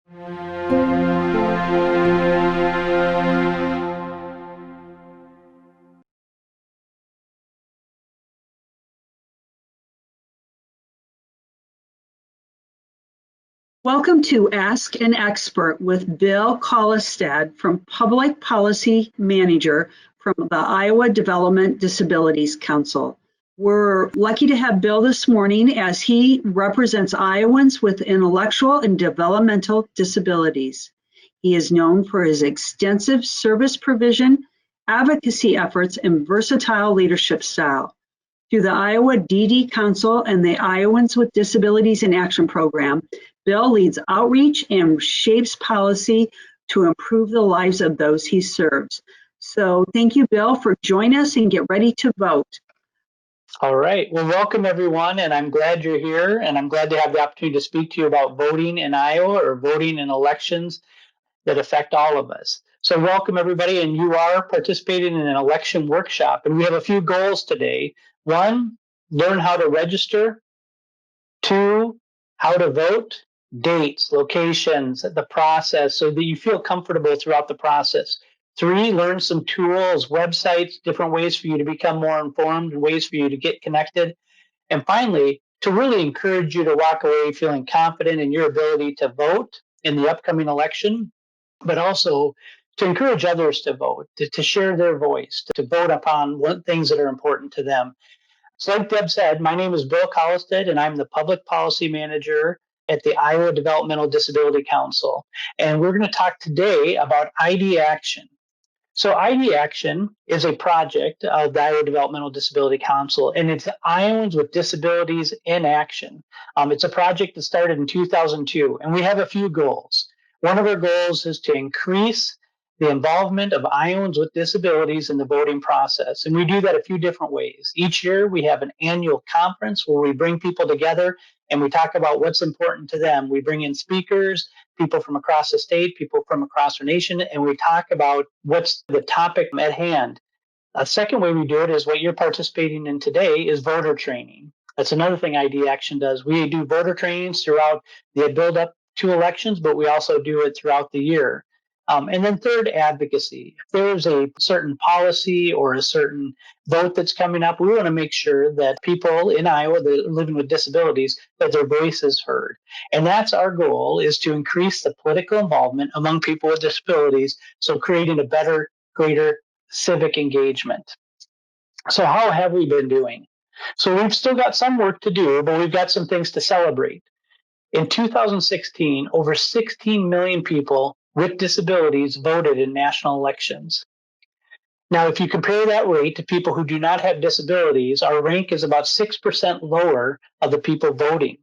Welcome to Ask an Expert with Bill Kallestad, from Public Policy Manager from the Iowa Developmental Disabilities Council. We're lucky to have Bill this morning as he represents Iowans with intellectual and developmental disabilities. He is known for his extensive service provision, advocacy efforts, and versatile leadership style. Through the Iowa DD Council and the Iowans with Disabilities in Action program, Bill leads outreach and shapes policy to improve the lives of those he serves. So thank you, Bill, for joining us, and get ready to vote. All right. Well, welcome everyone, and I'm glad you're here, and I'm glad to have the opportunity to speak to you about voting in Iowa, or voting in elections that affect all of us. So welcome everybody, and you are participating in an election workshop, and we have a few goals today. 1, learn how to register. 2, how to vote, dates, locations, the process, so that you feel comfortable throughout the process. 3, learn some tools, websites, different ways for you to become more informed, ways for you to get connected. And finally, to really encourage you to walk away feeling confident in your ability to vote in the upcoming election, but also to encourage others to vote, to share their voice, to vote upon things that are important to them. So like Deb said, my name is Bill Kallestad, and I'm the Public Policy Manager at the Iowa Developmental Disability Council. And we're going to talk today about ID Action. So ID Action is a project of the Iowa Developmental Disability Council, and it's Iowans with Disabilities in Action. It's a project that started in 2002, and we have a few goals. One of our goals is to increase the involvement of Iowans with disabilities in the voting process, and we do that a few different ways. Each year, we have an annual conference where we bring people together and we talk about what's important to them. We bring in speakers, people from across the state, people from across our nation, and we talk about what's the topic at hand. A second way we do it is what you're participating in today is voter training. That's another thing ID Action does. We do voter trainings throughout the build up to elections, but we also do it throughout the year. And then third, advocacy. If there's a certain policy or a certain vote that's coming up, we want to make sure that people in Iowa that are living with disabilities, that their voice is heard. And that's our goal, is to increase the political involvement among people with disabilities, so creating a better, greater civic engagement. So how have we been doing? So we've still got some work to do, but we've got some things to celebrate. In 2016, over 16 million people with disabilities voted in national elections. Now, if you compare that rate to people who do not have disabilities, our rank is about 6% lower of the people voting.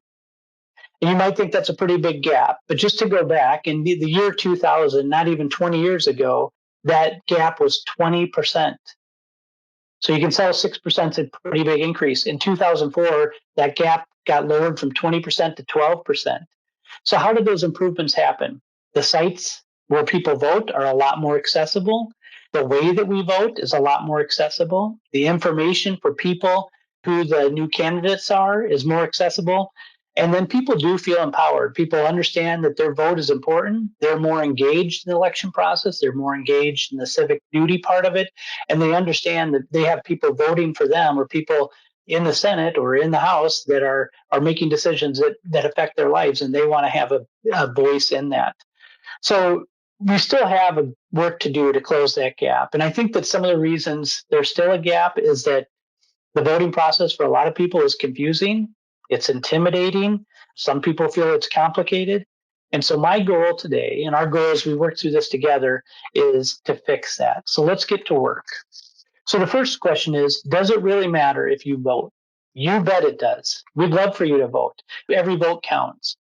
And you might think that's a pretty big gap, but just to go back, in the year 2000, not even 20 years ago, that gap was 20%. So you can tell 6% is a pretty big increase. In 2004, that gap got lowered from 20% to 12%. So how did those improvements happen? The sites where people vote are a lot more accessible. The way that we vote is a lot more accessible. The information for people who the new candidates are is more accessible. And then people do feel empowered. People understand that their vote is important. They're more engaged in the election process. They're more engaged in the civic duty part of it. And they understand that they have people voting for them, or people in the Senate or in the House that are making decisions that affect their lives, and they want to have a voice in that. So we still have work to do to close that gap. And I think that some of the reasons there's still a gap is that the voting process for a lot of people is confusing. It's intimidating. Some people feel it's complicated. And so my goal today, and our goal as we work through this together, is to fix that. So let's get to work. So the first question is, does it really matter if you vote? You bet it does. We'd love for you to vote. Every vote counts.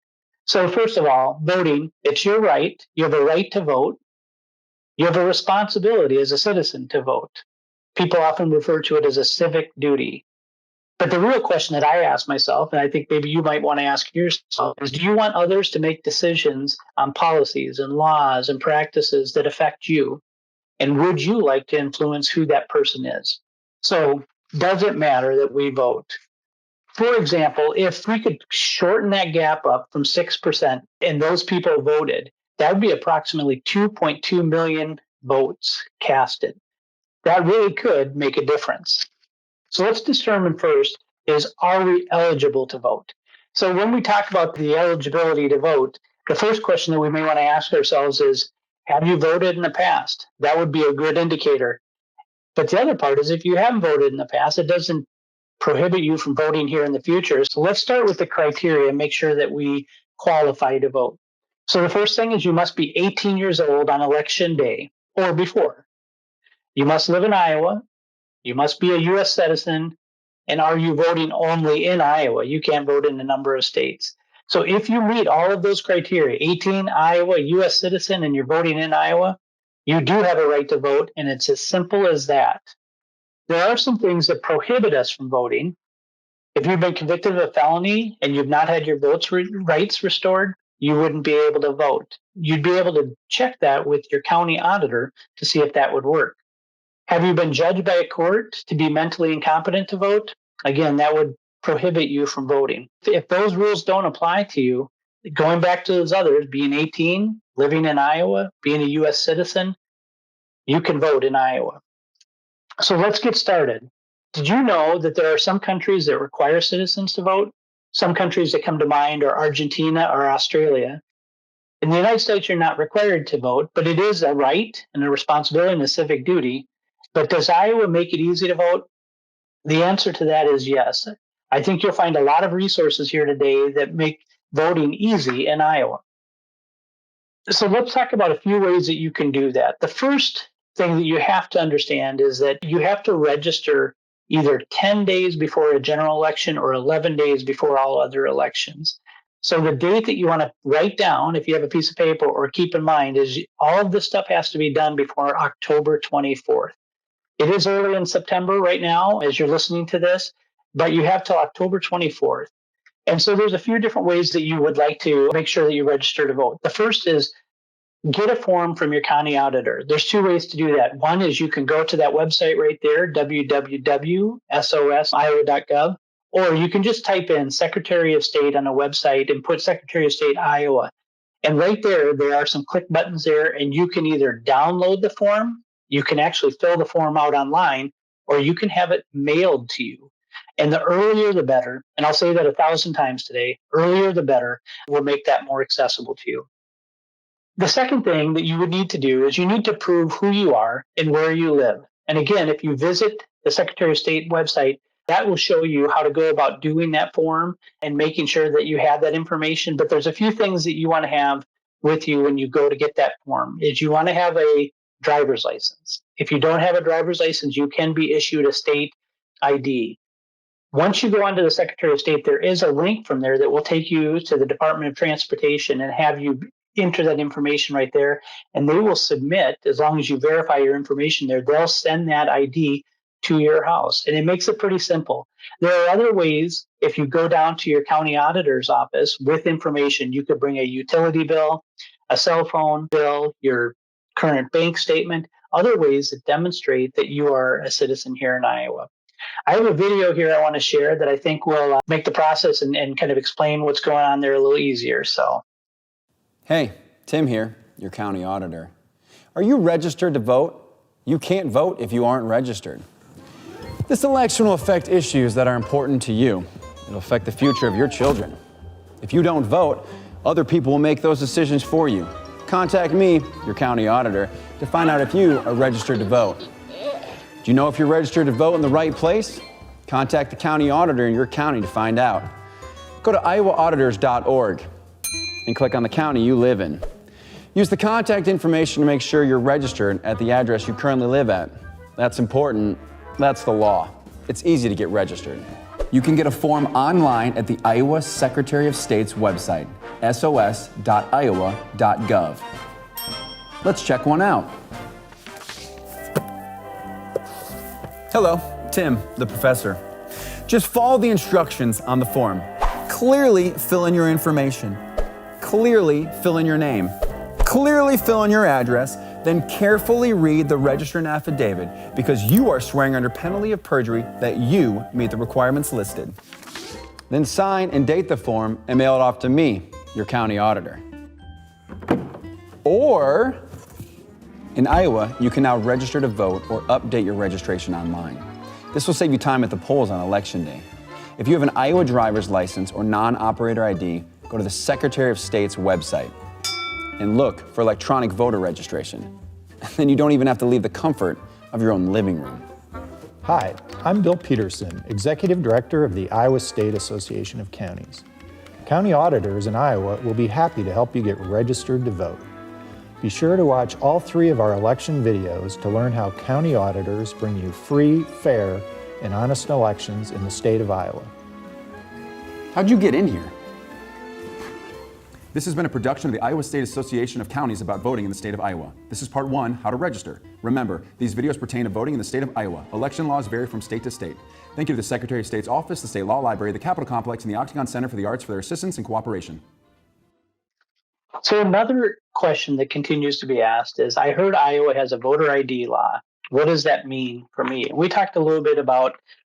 So first of all, voting, it's your right. You have a right to vote. You have a responsibility as a citizen to vote. People often refer to it as a civic duty. But the real question that I ask myself, and I think maybe you might want to ask yourself, is do you want others to make decisions on policies and laws and practices that affect you? And would you like to influence who that person is? So does it matter that we vote? For example, if we could shorten that gap up from 6% and those people voted, that would be approximately 2.2 million votes casted. That really could make a difference. So let's determine first is, are we eligible to vote? So when we talk about the eligibility to vote, the first question that we may want to ask ourselves is, have you voted in the past? That would be a good indicator. But the other part is, if you haven't voted in the past, it doesn't prohibit you from voting here in the future. So let's start with the criteria and make sure that we qualify to vote. So the first thing is, you must be 18 years old on election day or before. You must live in Iowa. You must be a U.S. citizen. And are you voting only in Iowa? You can't vote in a number of states. So if you meet all of those criteria, 18, Iowa, U.S. citizen, and you're voting in Iowa, you do have a right to vote, and it's as simple as that. There are some things that prohibit us from voting. If you've been convicted of a felony and you've not had your rights restored, you wouldn't be able to vote. You'd be able to check that with your county auditor to see if that would work. Have you been judged by a court to be mentally incompetent to vote? Again, that would prohibit you from voting. If those rules don't apply to you, going back to those others, being 18, living in Iowa, being a U.S. citizen, you can vote in Iowa. So let's get started. Did you know that there are some countries that require citizens to vote? Some countries that come to mind are Argentina or Australia. In the United States, you're not required to vote, but it is a right and a responsibility and a civic duty. But does Iowa make it easy to vote? The answer to that is yes. I think you'll find a lot of resources here today that make voting easy in Iowa. So let's talk about a few ways that you can do that. The first thing that you have to understand is that you have to register either 10 days before a general election or 11 days before all other elections. So the date that you want to write down, if you have a piece of paper, or keep in mind, is all of this stuff has to be done before October 24th. It is early in September right now as you're listening to this, but you have till October 24th. And so there's a few different ways that you would like to make sure that you register to vote. The first is get a form from your county auditor. There's two ways to do that. One is you can go to that website right there, www.sosiowa.gov, or you can just type in Secretary of State on a website and put Secretary of State, Iowa. And right there are some click buttons there, and you can either download the form, you can actually fill the form out online, or you can have it mailed to you. And the earlier the better, and I'll say that 1,000 times today, earlier the better, will make that more accessible to you. The second thing that you would need to do is you need to prove who you are and where you live. And again, if you visit the Secretary of State website, that will show you how to go about doing that form and making sure that you have that information. But there's a few things that you want to have with you when you go to get that form. Is you want to have a driver's license. If you don't have a driver's license, you can be issued a state ID. Once you go onto the Secretary of State, there is a link from there that will take you to the Department of Transportation and have you enter that information right there. And they will submit, as long as you verify your information there, they'll send that ID to your house. And it makes it pretty simple. There are other ways. If you go down to your county auditor's office with information, you could bring a utility bill, a cell phone bill, your current bank statement, other ways that demonstrate that you are a citizen here in Iowa. I have a video here I want to share that I think will make the process and kind of explain what's going on there a little easier. So, hey, Tim here, your county auditor. Are you registered to vote? You can't vote if you aren't registered. This election will affect issues that are important to you. It'll affect the future of your children. If you don't vote, other people will make those decisions for you. Contact me, your county auditor, to find out if you are registered to vote. Do you know if you're registered to vote in the right place? Contact the county auditor in your county to find out. Go to iowaauditors.org and click on the county you live in. Use the contact information to make sure you're registered at the address you currently live at. That's important. That's the law. It's easy to get registered. You can get a form online at the Iowa Secretary of State's website, sos.iowa.gov. Let's check one out. Hello, Tim, the professor. Just follow the instructions on the form. Clearly fill in your information. Clearly fill in your name. Clearly fill in your address, then carefully read the registrant affidavit because you are swearing under penalty of perjury that you meet the requirements listed. Then sign and date the form and mail it off to me, your county auditor. Or in Iowa, you can now register to vote or update your registration online. This will save you time at the polls on Election Day. If you have an Iowa driver's license or non-operator ID, go to the Secretary of State's website and look for electronic voter registration. Then you don't even have to leave the comfort of your own living room. Hi, I'm Bill Peterson, Executive Director of the Iowa State Association of Counties. County auditors in Iowa will be happy to help you get registered to vote. Be sure to watch all 3 of our election videos to learn how county auditors bring you free, fair, and honest elections in the state of Iowa. How'd you get in here? This has been a production of the Iowa State Association of Counties about voting in the state of Iowa. This is part 1, how to register. Remember, these videos pertain to voting in the state of Iowa. Election laws vary from state to state. Thank you to the Secretary of State's office, the State Law Library, the Capitol Complex, and the Octagon Center for the Arts for their assistance and cooperation. So another question that continues to be asked is, I heard Iowa has a voter ID law. What does that mean for me? And we talked a little bit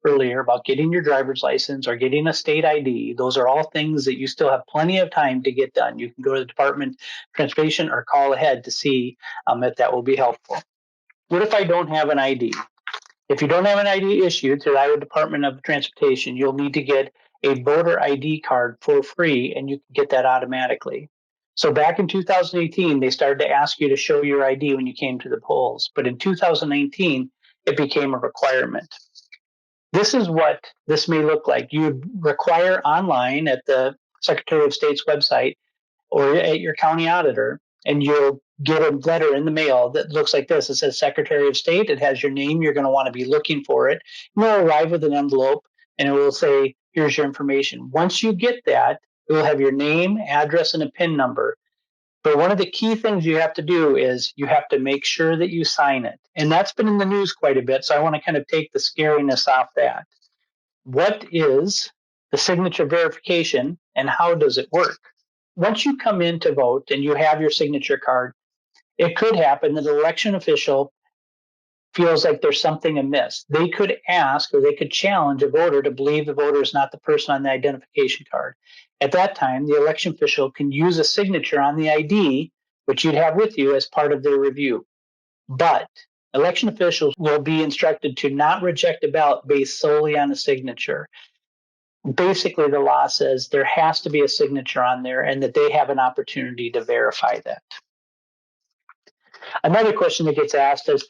earlier about getting your driver's license or getting a state ID. Those are all things that you still have plenty of time to get done. You can go to the Department of Transportation or call ahead to see if that will be helpful. What if I don't have an ID? If you don't have an ID issued through the Iowa Department of Transportation, you'll need to get a voter ID card for free, and you can get that automatically. So back in 2018, they started to ask you to show your ID when you came to the polls. But in 2019, it became a requirement. This is what this may look like. You require online at the Secretary of State's website or at your county auditor, and you'll get a letter in the mail that looks like this. It says Secretary of State. It has your name. You're going to want to be looking for it. It will arrive with an envelope, and it will say, here's your information. Once you get that, it will have your name, address, and a PIN number. But one of the key things you have to do is you have to make sure that you sign it. And that's been in the news quite a bit, so I want to kind of take the scariness off that. What is the signature verification, and how does it work? Once you come in to vote and you have your signature card, it could happen that an election official feels like there's something amiss. They could ask or they could challenge a voter to believe the voter is not the person on the identification card. At that time, the election official can use a signature on the ID, which you'd have with you as part of their review. But election officials will be instructed to not reject a ballot based solely on a signature. Basically, the law says there has to be a signature on there and that they have an opportunity to verify that. Another question that gets asked is,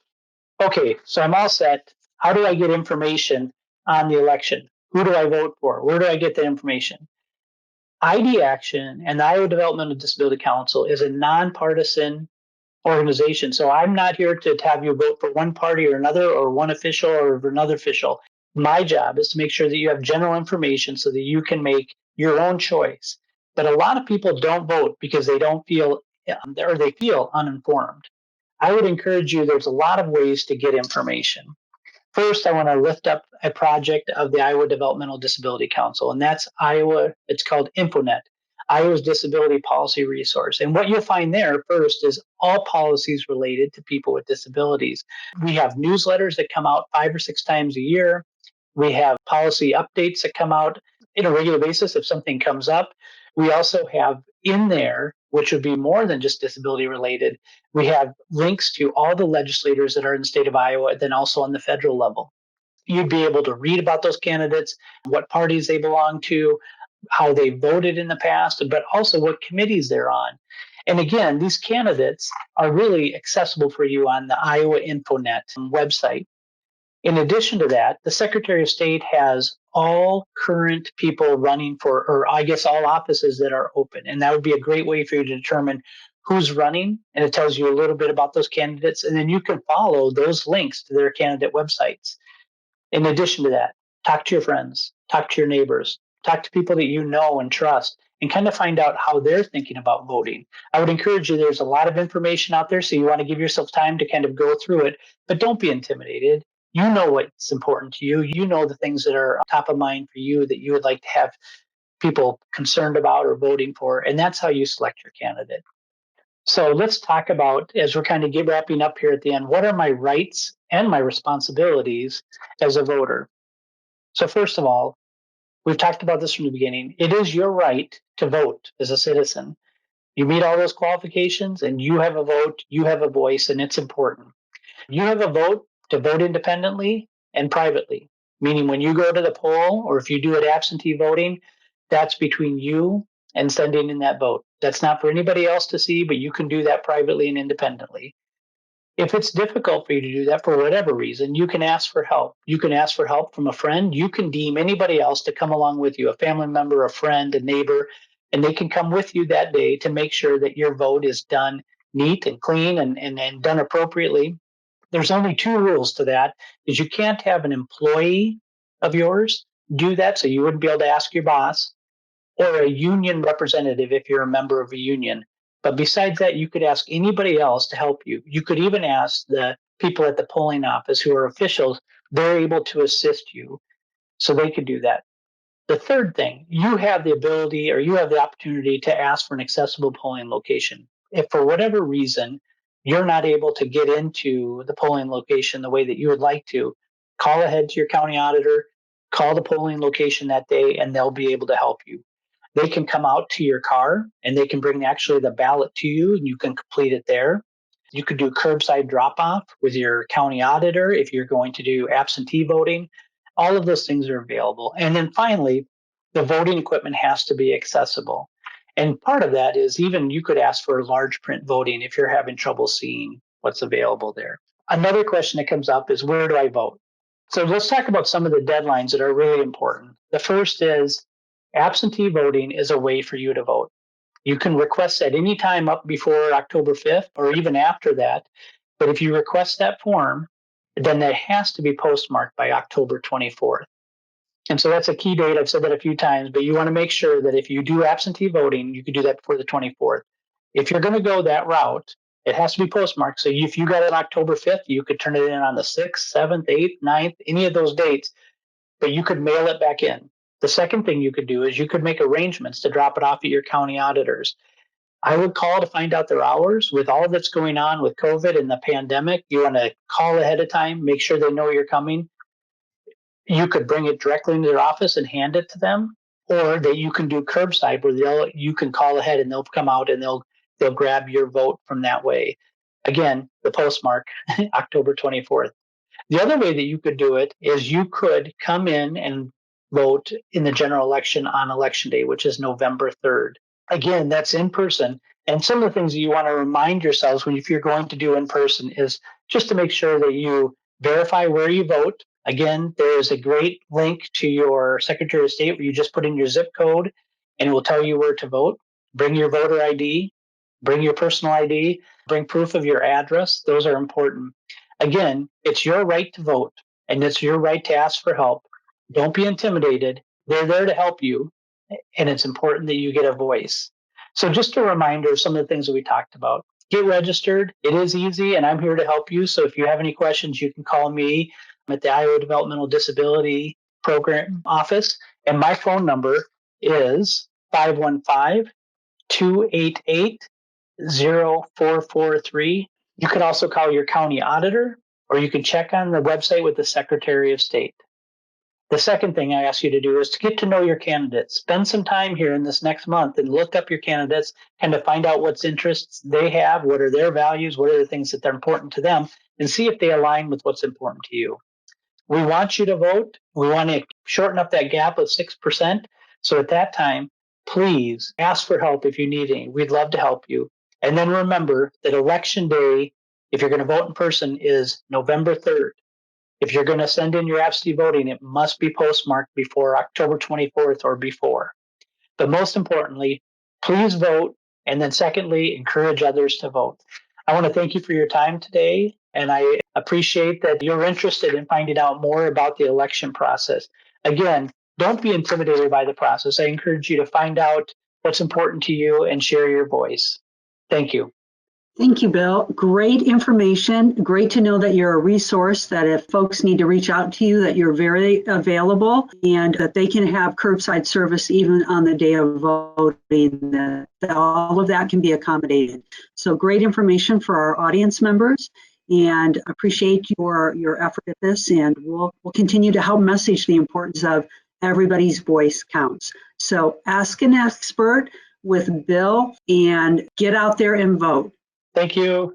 okay, so I'm all set. How do I get information on the election? Who do I vote for? Where do I get the information? ID Action and the Iowa Developmental Disability Council is a nonpartisan organization. So I'm not here to have you vote for one party or another, or one official or another official. My job is to make sure that you have general information so that you can make your own choice. But a lot of people don't vote because they don't feel, or they feel uninformed. I would encourage you, there's a lot of ways to get information. First, I want to lift up a project of the Iowa Developmental Disability Council, and that's Iowa. It's called InfoNet, Iowa's Disability Policy Resource. And what you'll find there first is all policies related to people with disabilities. We have newsletters that come out 5 or 6 times a year. We have policy updates that come out on a regular basis if something comes up. We also have in there, which would be more than just disability related, we have links to all the legislators that are in the state of Iowa, then also on the federal level. You'd be able to read about those candidates, what parties they belong to, how they voted in the past, but also what committees they're on. And again, these candidates are really accessible for you on the Iowa InfoNet website. In addition to that, the Secretary of State has all current people running for, or I guess all offices that are open. And that would be a great way for you to determine who's running. And it tells you a little bit about those candidates. And then you can follow those links to their candidate websites. In addition to that, talk to your friends, talk to your neighbors, talk to people that you know and trust, and kind of find out how they're thinking about voting. I would encourage you, there's a lot of information out there, so you want to give yourself time to kind of go through it, but don't be intimidated. You know what's important to you. You know the things that are top of mind for you that you would like to have people concerned about or voting for, and that's how you select your candidate. So let's talk about, as we're kind of wrapping up here at the end, what are my rights and my responsibilities as a voter? So first of all, we've talked about this from the beginning. It is your right to vote as a citizen. You meet all those qualifications and you have a vote, you have a voice, and it's important. You have a vote to vote independently and privately, meaning when you go to the poll or if you do it absentee voting, that's between you and sending in that vote. That's not for anybody else to see, but you can do that privately and independently. If it's difficult for you to do that for whatever reason, you can ask for help. You can ask for help from a friend. You can deem anybody else to come along with you, a family member, a friend, a neighbor, and they can come with you that day to make sure that your vote is done neat and clean and done appropriately. There's only two rules to that, is you can't have an employee of yours do that, so you wouldn't be able to ask your boss, or a union representative if you're a member of a union. But besides that, you could ask anybody else to help you. You could even ask the people at the polling office who are officials. They're able to assist you, so they could do that. The third thing, you have the ability or you have the opportunity to ask for an accessible polling location. If for whatever reason you're not able to get into the polling location the way that you would like to, call ahead to your county auditor, call the polling location that day, and they'll be able to help you. They can come out to your car and they can bring actually the ballot to you and you can complete it there. You could do curbside drop off with your county auditor if you're going to do absentee voting. All of those things are available. And then finally, the voting equipment has to be accessible. And part of that is even you could ask for large print voting if you're having trouble seeing what's available there. Another question that comes up is, where do I vote? So let's talk about some of the deadlines that are really important. The first is absentee voting is a way for you to vote. You can request at any time up before October 5th or even after that. But if you request that form, then that has to be postmarked by October 24th. And so that's a key date. I've said that a few times, but you want to make sure that if you do absentee voting, you can do that before the 24th. If you're going to go that route, it has to be postmarked. So if you got it on October 5th, you could turn it in on the 6th, 7th, 8th, 9th, any of those dates, but you could mail it back in. The second thing you could do is you could make arrangements to drop it off at your county auditors. I would call to find out their hours. With all that's going on with COVID and the pandemic, you want to call ahead of time, make sure they know you're coming. You could bring it directly into their office and hand it to them, or that you can do curbside where you can call ahead and they'll come out and they'll grab your vote from that way. Again, the postmark, October 24th. The other way that you could do it is you could come in and vote in the general election on election day, which is November 3rd. Again, that's in person. And some of the things that you want to remind yourselves if you're going to do in person is just to make sure that you verify where you vote. Again, there is a great link to your Secretary of State where you just put in your zip code and it will tell you where to vote. Bring your voter ID, bring your personal ID, bring proof of your address. Those are important. Again, it's your right to vote and it's your right to ask for help. Don't be intimidated. They're there to help you, and it's important that you get a voice. So just a reminder of some of the things that we talked about. Get registered. It is easy, and I'm here to help you. So if you have any questions, you can call me. I'm at the Iowa Developmental Disability Program office, and my phone number is 515-288-0443. You could also call your county auditor, or you can check on the website with the Secretary of State. The second thing I ask you to do is to get to know your candidates. Spend some time here in this next month and look up your candidates, kind of find out what interests they have, what are their values, what are the things that are important to them, and see if they align with what's important to you. We want you to vote. We want to shorten up that gap of 6%. So at that time, please ask for help if you need any. We'd love to help you. And then remember that election day, if you're going to vote in person, is November 3rd. If you're going to send in your absentee voting, it must be postmarked before October 24th or before. But most importantly, please vote. And then secondly, encourage others to vote. I want to thank you for your time today. And I appreciate that you're interested in finding out more about the election process. Again, don't be intimidated by the process. I encourage you to find out what's important to you and share your voice. Thank you. Thank you, Bill. Great information. Great to know that you're a resource, that if folks need to reach out to you, that you're very available and that they can have curbside service even on the day of voting, that all of that can be accommodated. So great information for our audience members, and appreciate your effort at this, and we'll continue to help message the importance of Everybody's voice counts. So ask an expert with Bill and get out there and vote. Thank you.